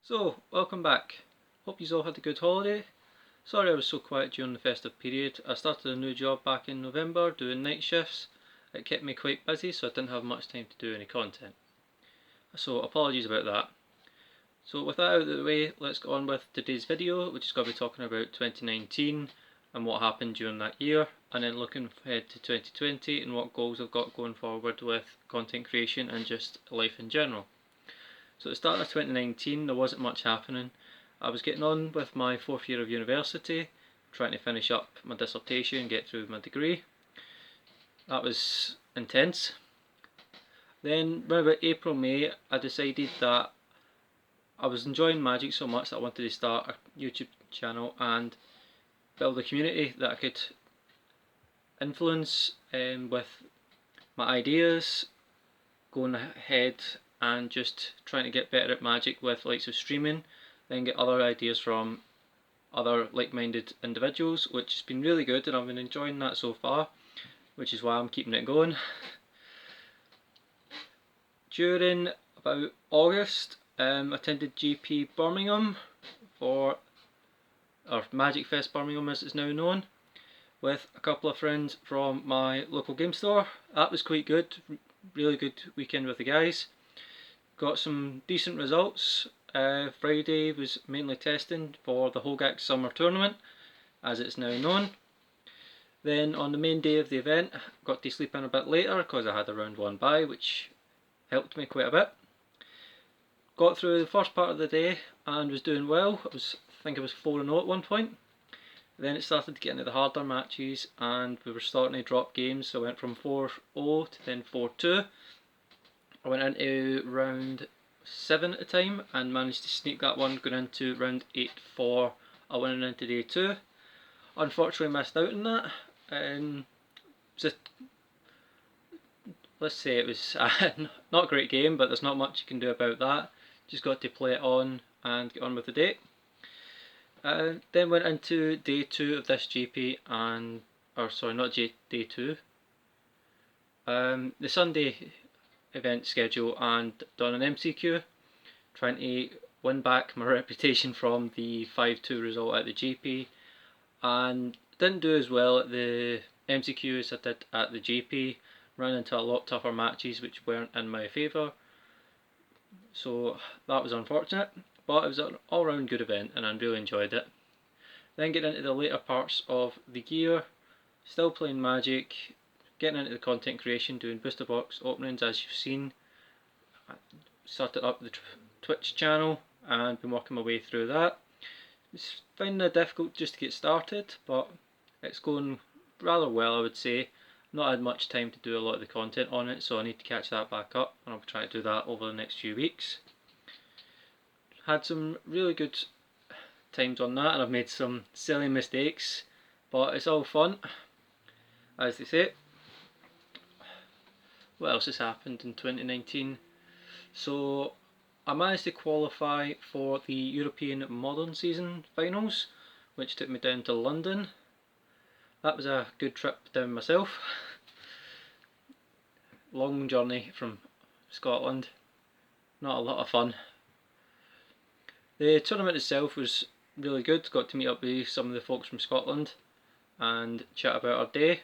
So, welcome back. Hope you all had a good holiday. Sorry I was so quiet during the festive period. I started a new job back in November doing night shifts. It kept me quite busy, so I didn't have much time to do any content. So apologies about that. So with that out of the way, let's get on with today's video, which is going to be talking about 2019 and what happened during that year, and then looking ahead to 2020 and what goals I've got going forward with content creation and just life in general. So at the start of 2019 there wasn't much happening. I was getting on with my 4th year of university, trying to finish up my dissertation and get through my degree. That was intense. Then around about April, May, I decided that I was enjoying Magic so much that I wanted to start a YouTube channel and build a community that I could influence with my ideas, going ahead and just trying to get better at Magic with likes of streaming, then get other ideas from other like-minded individuals, which has been really good and I've been enjoying that so far, which is why I'm keeping it going. During about August, attended GP Birmingham or Magic Fest Birmingham as it's now known, with a couple of friends from my local game store. That was quite good, really good weekend with the guys. Got some decent results. Friday was mainly testing for the Hogaak Summer Tournament, as it's now known. Then on the main day of the event, got to sleep in a bit later because I had a round 1 bye, which helped me quite a bit. Got through the first part of the day and was doing well. I think I was 4-0 at one point. Then it started to get into the harder matches and we were starting to drop games, so I went from 4-0 to then 4-2. I went into round 7 at the time and managed to sneak that one, going into round 8 for a win into day 2. Unfortunately missed out on that. Let's say it was not a great game, but there's not much you can do about that. Just got to play it on and get on with the day. Then went into day 2 of this GP and, or sorry, not day 2. The Sunday event schedule and done an MCQ, trying to win back my reputation from the 5-2 result at the GP, and didn't do as well at the MCQ as I did at the GP. Ran into a lot tougher matches which weren't in my favour, so that was unfortunate, but it was an all round good event and I really enjoyed it. Then get into the later parts of the year, still playing Magic, getting into the content creation, doing booster box openings as you've seen. I started up the Twitch channel and been working my way through that. It's finding it difficult just to get started, but it's going rather well, I would say. Not had much time to do a lot of the content on it, so I need to catch that back up and I'll try to do that over the next few weeks. Had some really good times on that and I've made some silly mistakes, but it's all fun, as they say. What else has happened in 2019? So I managed to qualify for the European Modern Season finals, which took me down to London. That was a good trip down myself. Long journey from Scotland, not a lot of fun. The tournament itself was really good, got to meet up with some of the folks from Scotland and chat about our day.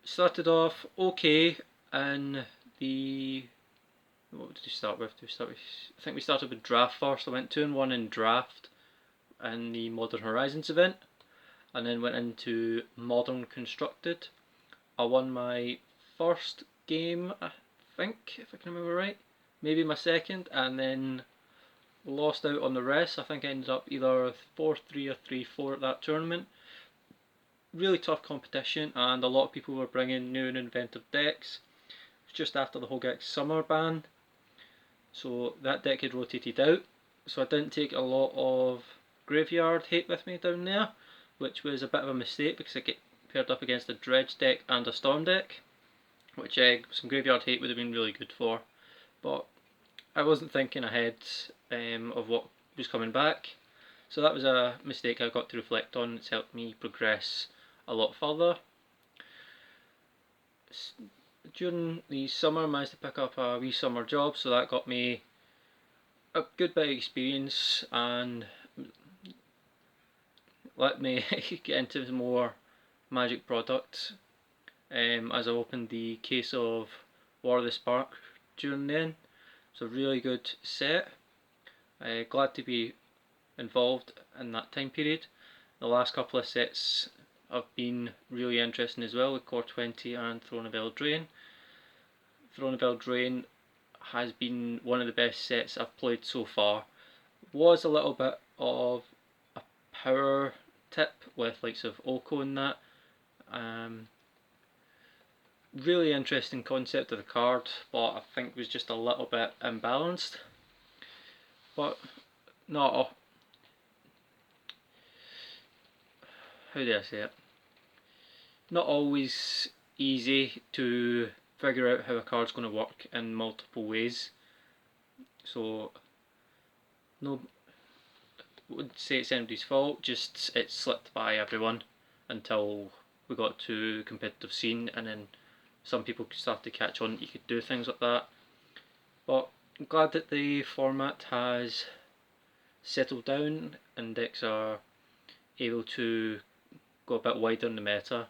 Started off okay in the... what did we start with? I think we started with draft first. I went 2-1 in draft in the Modern Horizons event, and then went into Modern Constructed. I won my first game, I think, if I can remember right, maybe my second, and then lost out on the rest. I think I ended up either 4-3 or 3-4 at that tournament. Really tough competition and a lot of people were bringing new and inventive decks. It was just after the Hogaak Summer ban, so that deck had rotated out, so I didn't take a lot of graveyard hate with me down there, which was a bit of a mistake because I get paired up against a dredge deck and a storm deck, which some graveyard hate would have been really good for, but I wasn't thinking ahead of what was coming back, so that was a mistake I got to reflect on. It's helped me progress a lot further. During the summer I managed to pick up a wee summer job, so that got me a good bit of experience, and let me get into some more Magic products as I opened the case of War of the Spark during then. It's a really good set. Glad to be involved in that time period. The last couple of sets have been really interesting as well, with Core 20 and Throne of Eldraine. Throne of Eldraine has been one of the best sets I've played so far. Was a little bit of a power tip with likes of Oko and that. Really interesting concept of the card, but I think was just a little bit imbalanced. But not, how do I say it? Not always easy to figure out how a card's going to work in multiple ways. So, no, wouldn't say it's anybody's fault, just it slipped by everyone until we got to competitive scene, and then some people started to catch on that you could do things like that. But I'm glad that the format has settled down and decks are able to go a bit wider in the meta.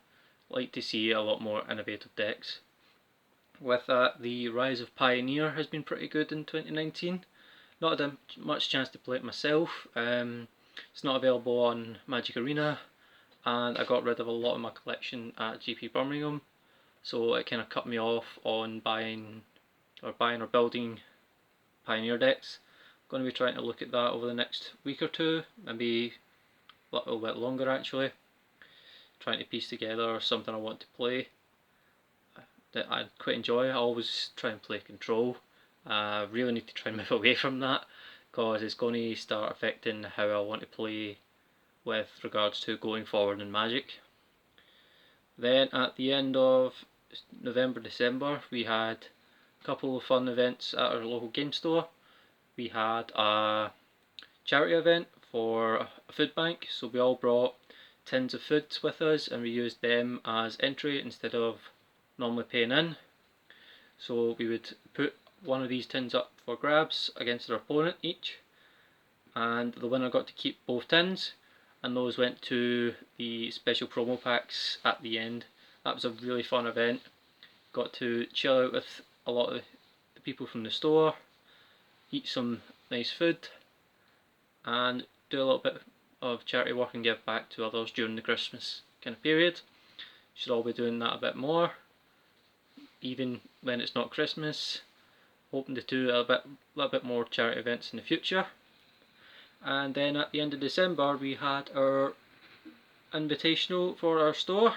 Like to see a lot more innovative decks. With that, the Rise of Pioneer has been pretty good in 2019. Not had much chance to play it myself. It's not available on Magic Arena, and I got rid of a lot of my collection at GP Birmingham, so it kind of cut me off on buying or building Pioneer decks. I'm going to be trying to look at that over the next week or two, maybe a little bit longer actually. Trying to piece together something I want to play that I quite enjoy. I always try and play Control. I really need to try and move away from that, because it's going to start affecting how I want to play with regards to going forward in Magic. Then at the end of November, December, we had a couple of fun events at our local game store. We had a charity event for a food bank, so we all brought tins of food with us and we used them as entry instead of normally paying in. So we would put one of these tins up for grabs against their opponent each, and the winner got to keep both tins, and those went to the special promo packs at the end. That was a really fun event. Got to chill out with a lot of the people from the store, eat some nice food, and do a little bit of charity work and give back to others during the Christmas kind of period. Should all be doing that a bit more, even when it's not Christmas. Hoping to do a little bit more charity events in the future. And then at the end of December we had our invitational for our store.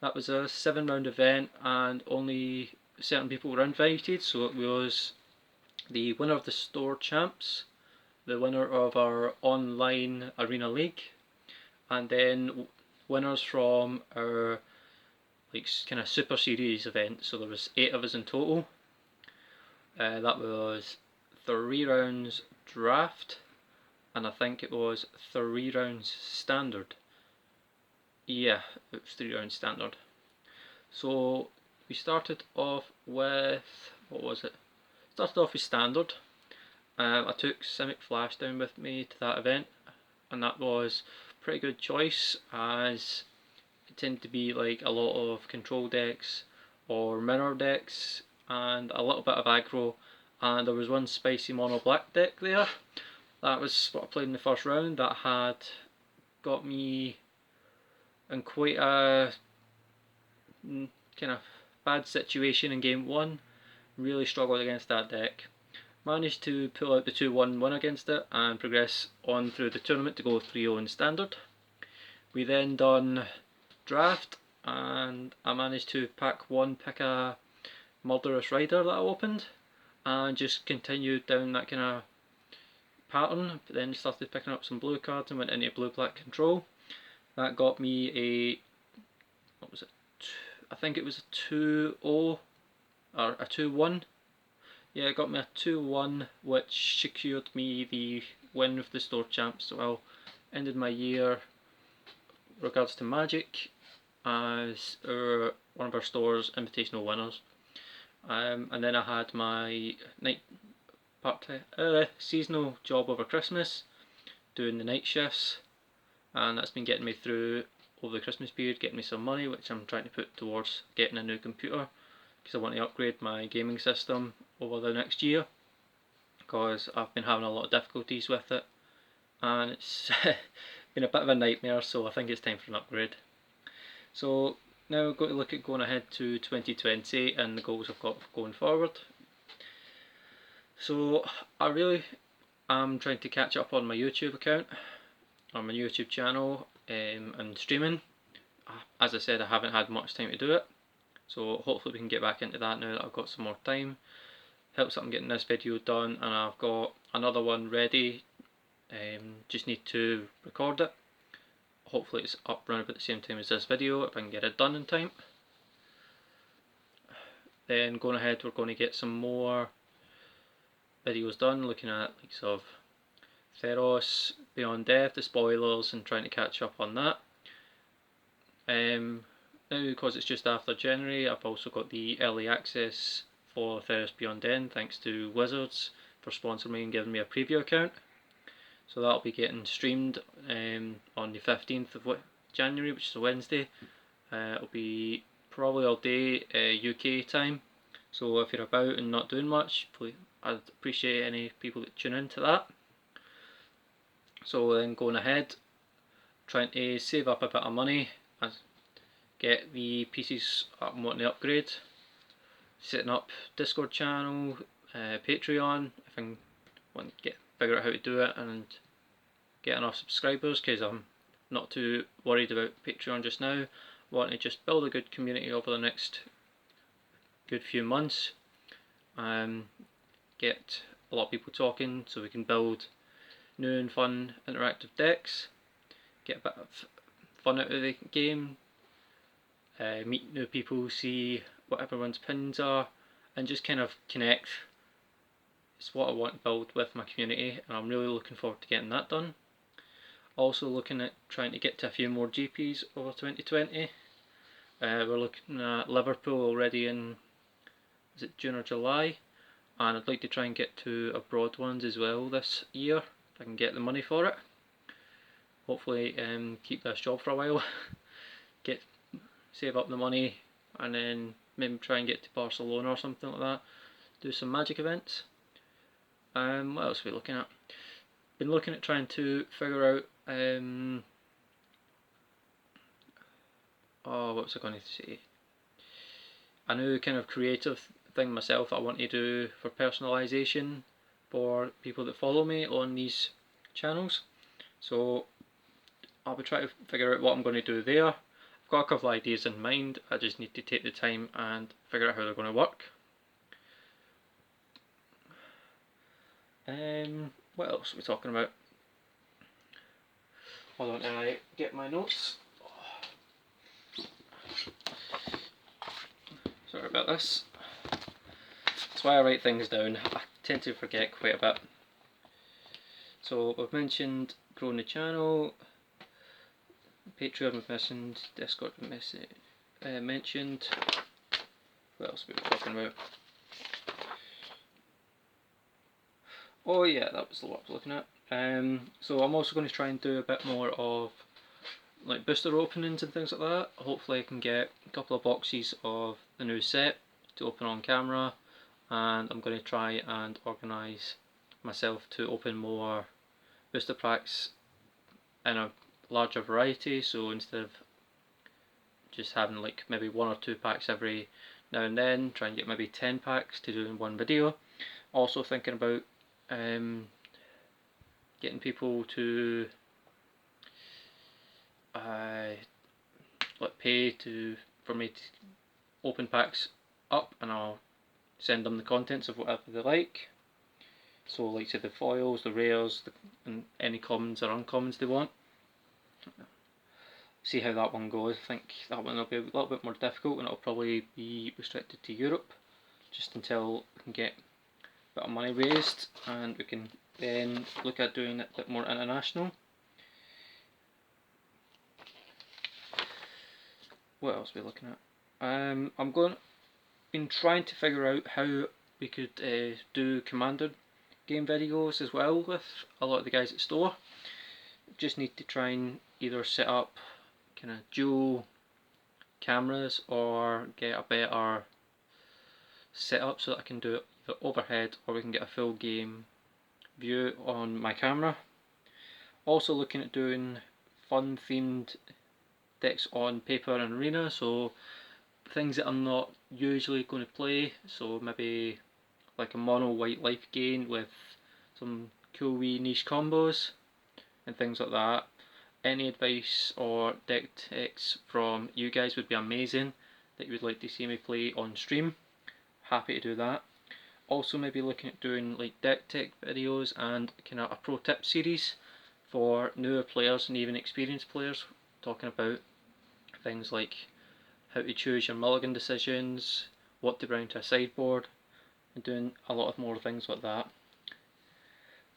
That was a 7-round event and only certain people were invited, so it was the winner of the store champs, the winner of our online arena league, and then winners from our kind of super series event. So there was 8 of us in total. That was 3 rounds draft, and I think it was 3 rounds standard. Yeah, it was 3 rounds standard. So we started off with, what was it? Started off with standard. I took Simic Flashdown with me to that event, and that was a pretty good choice, as it tended to be like a lot of control decks or mirror decks and a little bit of aggro, and there was one spicy mono black deck there. That was what I played in the first round. That had got me in quite a kind of bad situation in game 1. Really struggled against that deck. Managed to pull out the 2-1 win against it and progress on through the tournament to go 3-0 in standard. We then done draft, and I managed to pick a Murderous Rider that I opened, and just continued down that kind of pattern, but then started picking up some blue cards and went into blue-black control. That got me a, what was it, I think it was a 2-0 or a 2-1. Yeah, it got me a 2-1, which secured me the win of the store champs. So I ended my year regards to Magic as one of our store's invitational winners. And then I had my seasonal job over Christmas, doing the night shifts, and that's been getting me through over the Christmas period, getting me some money which I'm trying to put towards getting a new computer, because I want to upgrade my gaming system over the next year, because I've been having a lot of difficulties with it and it's been a bit of a nightmare, so I think it's time for an upgrade. So now we've got to look at going ahead to 2020 and the goals I've got going forward. So I really am trying to catch up on my YouTube account, on my YouTube channel, and streaming. As I said, I haven't had much time to do it, so hopefully we can get back into that now that I've got some more time. Helps that I'm getting this video done and I've got another one ready, just need to record it. Hopefully it's up around about the same time as this video if I can get it done in time. Then going ahead, we're going to get some more videos done looking at likes of Theros, Beyond Death, the spoilers, and trying to catch up on that. Now because it's just after January, I've also got the early access for Theros Beyond End, thanks to Wizards for sponsoring me and giving me a preview account. So that'll be getting streamed on the 15th of January, which is a Wednesday. It'll be probably all day UK time, so if you're about and not doing much, please, I'd appreciate any people that tune into that. So then going ahead, trying to save up a bit of money, get the PCs I'm wanting to upgrade, setting up Discord channel, Patreon if I can figure out how to do it and get enough subscribers, because I'm not too worried about Patreon just now. Want to just build a good community over the next good few months, get a lot of people talking so we can build new and fun interactive decks, get a bit of fun out of the game, meet new people, see what everyone's opinions are, and just kind of connect. It's what I want to build with my community, and I'm really looking forward to getting that done. Also looking at trying to get to a few more GPs over 2020. We're looking at Liverpool already in, is it June or July? And I'd like to try and get to abroad ones as well this year, if I can get the money for it. Hopefully keep this job for a while, save up the money, and then maybe try and get to Barcelona or something like that, do some Magic events. What else are we looking at? Been looking at trying to figure out what was I going to say? A new kind of creative thing myself that I want to do for personalisation for people that follow me on these channels. So I'll be trying to figure out what I'm going to do there. I've got a couple of ideas in mind, I just need to take the time and figure out how they're going to work. What else are we talking about? Hold on till I get my notes. Sorry about this. That's why I write things down. I tend to forget quite a bit. So we've mentioned growing the channel, Patreon we've mentioned, Discord we've mentioned. What else were we talking about? Oh yeah, that was what I was looking at. So I'm also going to try and do a bit more of like booster openings and things like that. Hopefully I can get a couple of boxes of the new set to open on camera, and I'm going to try and organise myself to open more booster packs in a larger variety, so instead of just having like maybe 1 or 2 packs every now and then, try and get maybe 10 packs to do in one video. Also thinking about getting people to pay for me to open packs up, and I'll send them the contents of whatever they like. So like say the foils, the rares, and any commons or uncommons they want. See how that one goes. I think that one will be a little bit more difficult, and it'll probably be restricted to Europe just until we can get a bit of money raised, and we can then look at doing it a bit more international. What else are we looking at? Been trying to figure out how we could do Commander game videos as well with a lot of the guys at store. Just need to try and either set up kind of dual cameras or get a better setup so that I can do it either overhead or we can get a full game view on my camera. Also looking at doing fun themed decks on paper and arena, so things that I'm not usually going to play, so maybe like a mono white life gain with some cool wee niche combos and things like that. Any advice or deck techs from you guys would be amazing that you would like to see me play on stream. Happy to do that. Also maybe looking at doing like deck tech videos and kind of a pro tip series for newer players and even experienced players, talking about things like how to choose your mulligan decisions, what to bring to a sideboard, and doing a lot of more things like that.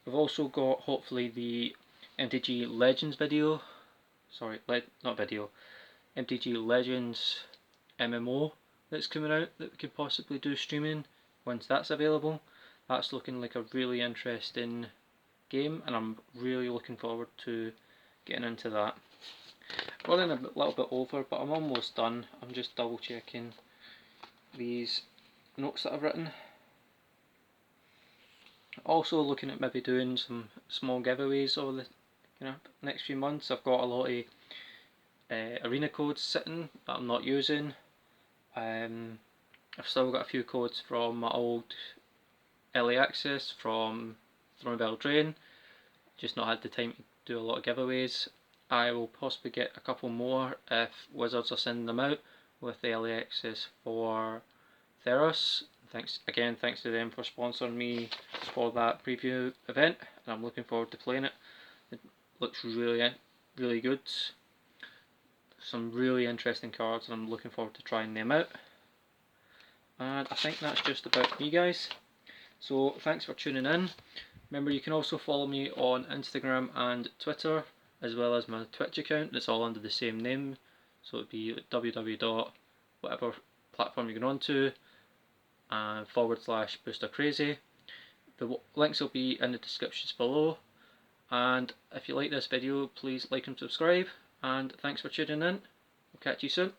We've also got hopefully the MTG Legends video, not video, MTG Legends MMO that's coming out that we could possibly do streaming once that's available. That's looking like a really interesting game and I'm really looking forward to getting into that. Running a little bit over, but I'm almost done. I'm just double checking these notes that I've written. Also looking at maybe doing some small giveaways over the next few months. I've got a lot of arena codes sitting that I'm not using. I've still got a few codes from my old early access from Thornville Drain, just not had the time to do a lot of giveaways. I will possibly get a couple more if Wizards are sending them out with the early access for Theros. Thanks to them for sponsoring me for that preview event, and I'm looking forward to playing it. It looks really good. Some really interesting cards and I'm looking forward to trying them out. And I think that's just about me, guys. So thanks for tuning in. Remember, you can also follow me on Instagram and Twitter, as well as my Twitch account. It's all under the same name, so it'd be www. whatever platform you're going on to, and /BoosterCrazy. The links will be in the descriptions below. And if you like this video, please like and subscribe. And thanks for tuning in. We'll catch you soon.